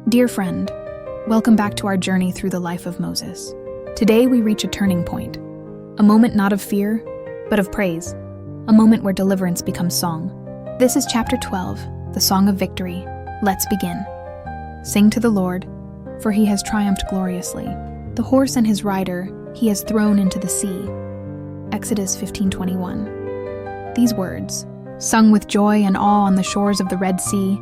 Dear friend, welcome back to our journey through the life of Moses. Today we reach a turning point, a moment not of fear, but of praise, a moment where deliverance becomes song. This is chapter 12, the Song of Victory. Let's begin. Sing to the Lord, for he has triumphed gloriously. The horse and his rider he has thrown into the sea. Exodus 15:21. These words, sung with joy and awe on the shores of the Red Sea,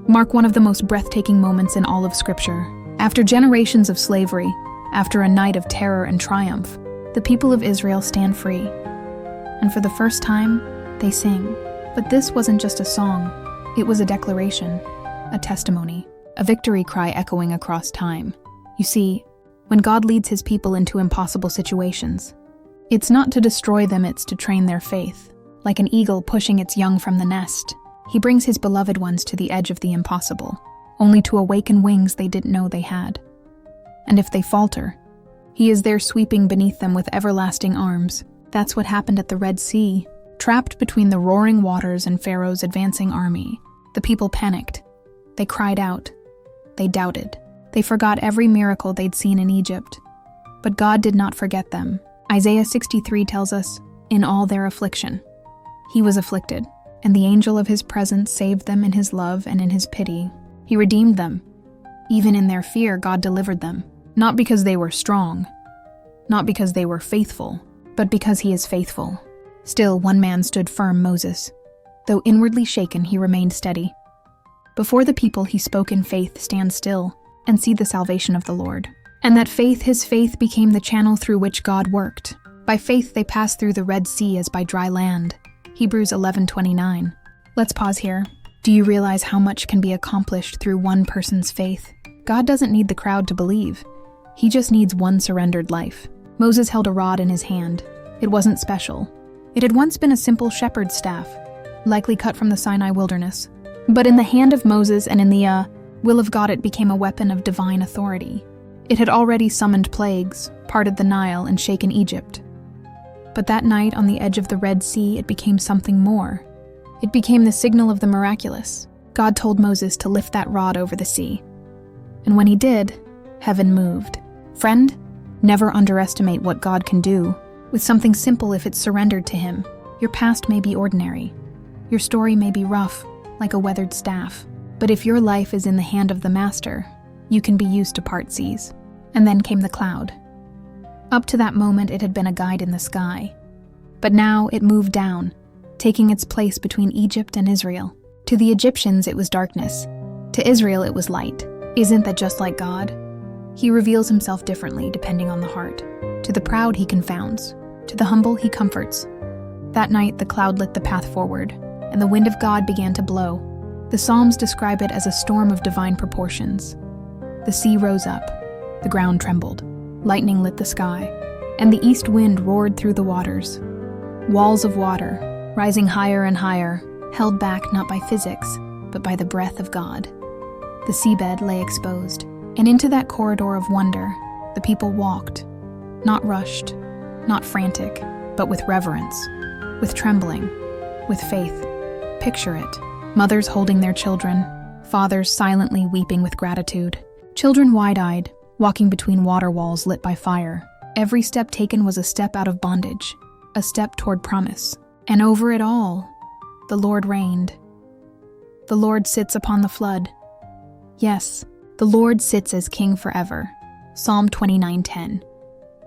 mark one of the most breathtaking moments in all of Scripture. After generations of slavery, after a night of terror and triumph, the people of Israel stand free. And for the first time, they sing. But this wasn't just a song. It was a declaration, a testimony, a victory cry echoing across time. You see, when God leads his people into impossible situations, it's not to destroy them, it's to train their faith. Like an eagle pushing its young from the nest, he brings his beloved ones to the edge of the impossible, only to awaken wings they didn't know they had. And if they falter, he is there sweeping beneath them with everlasting arms. That's what happened at the Red Sea. Trapped between the roaring waters and Pharaoh's advancing army, the people panicked. They cried out. They doubted. They forgot every miracle they'd seen in Egypt. But God did not forget them. Isaiah 63 tells us, in all their affliction, he was afflicted, and the angel of his presence saved them in his love and in his pity. He redeemed them. Even in their fear, God delivered them. Not because they were strong, not because they were faithful, but because he is faithful. Still, one man stood firm, Moses. Though inwardly shaken, he remained steady. Before the people he spoke in faith, stand still and see the salvation of the Lord. And that faith, his faith, became the channel through which God worked. By faith they passed through the Red Sea as by dry land. Hebrews 11:29. Let's pause here. Do you realize how much can be accomplished through one person's faith? God doesn't need the crowd to believe. He just needs one surrendered life. Moses held a rod in his hand. It wasn't special. It had once been a simple shepherd's staff, likely cut from the Sinai wilderness. But in the hand of Moses and in the will of God, it became a weapon of divine authority. It had already summoned plagues, parted the Nile, and shaken Egypt. But that night on the edge of the Red Sea, it became something more. It became the signal of the miraculous. God told Moses to lift that rod over the sea. And when he did, heaven moved. Friend, never underestimate what God can do with something simple if it's surrendered to him. Your past may be ordinary. Your story may be rough, like a weathered staff. But if your life is in the hand of the Master, you can be used to part seas. And then came the cloud. Up to that moment, it had been a guide in the sky. But now it moved down, taking its place between Egypt and Israel. To the Egyptians, it was darkness. To Israel, it was light. Isn't that just like God? He reveals himself differently depending on the heart. To the proud, he confounds. To the humble, he comforts. That night, the cloud lit the path forward, and the wind of God began to blow. The Psalms describe it as a storm of divine proportions. The sea rose up. The ground trembled. Lightning lit the sky, and the east wind roared through the waters. Walls of water, rising higher and higher, held back not by physics, but by the breath of God. The seabed lay exposed, and into that corridor of wonder, the people walked, not rushed, not frantic, but with reverence, with trembling, with faith. Picture it. Mothers holding their children, fathers silently weeping with gratitude, children wide-eyed, walking between water walls lit by fire. Every step taken was a step out of bondage, a step toward promise. And over it all, the Lord reigned. The Lord sits upon the flood. Yes, the Lord sits as king forever. Psalm 29:10.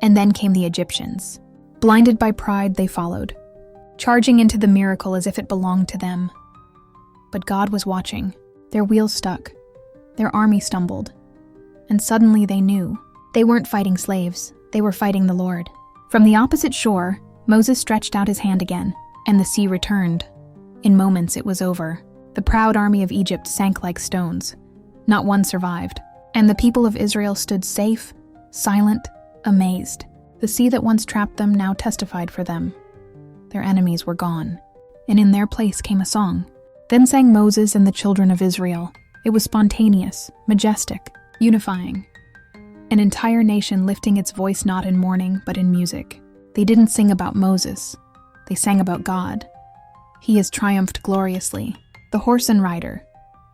And then came the Egyptians. Blinded by pride, they followed, charging into the miracle as if it belonged to them. But God was watching. Their wheels stuck. Their army stumbled. And suddenly they knew. They weren't fighting slaves. They were fighting the Lord. From the opposite shore, Moses stretched out his hand again, and the sea returned. In moments, it was over. The proud army of Egypt sank like stones. Not one survived. And the people of Israel stood safe, silent, amazed. The sea that once trapped them now testified for them. Their enemies were gone, and in their place came a song. Then sang Moses and the children of Israel. It was spontaneous, majestic, unifying. An entire nation lifting its voice not in mourning, but in music. They didn't sing about Moses. They sang about God. He has triumphed gloriously. The horse and rider.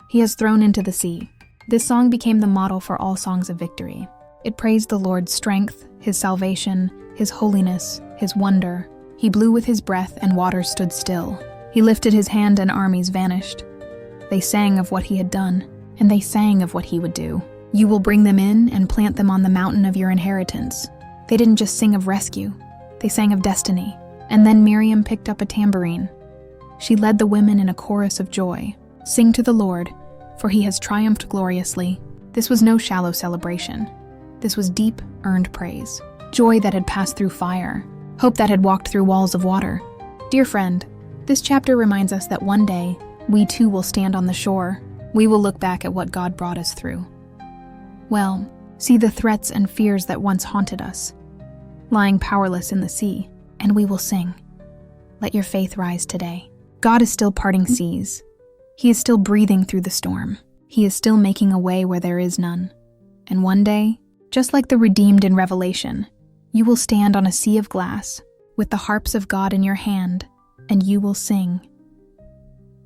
He has thrown into the sea. This song became the model for all songs of victory. It praised the Lord's strength, his salvation, his holiness, his wonder. He blew with his breath and waters stood still. He lifted his hand and armies vanished. They sang of what he had done, and they sang of what he would do. You will bring them in and plant them on the mountain of your inheritance. They didn't just sing of rescue, they sang of destiny. And then Miriam picked up a tambourine. She led the women in a chorus of joy. Sing to the Lord, for he has triumphed gloriously. This was no shallow celebration. This was deep, earned praise. Joy that had passed through fire. Hope that had walked through walls of water. Dear friend, this chapter reminds us that one day, we too will stand on the shore. We will look back at what God brought us through. Well, see the threats and fears that once haunted us, lying powerless in the sea, and we will sing. Let your faith rise today. God is still parting seas. He is still breathing through the storm. He is still making a way where there is none. And one day, just like the redeemed in Revelation, you will stand on a sea of glass with the harps of God in your hand, and you will sing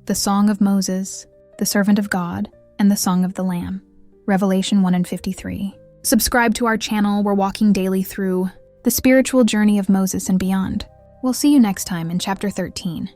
the song of Moses, the servant of God, and the song of the Lamb. Revelation 1:53. Subscribe to our channel. We're walking daily through the spiritual journey of Moses and beyond. We'll see you next time in chapter 13.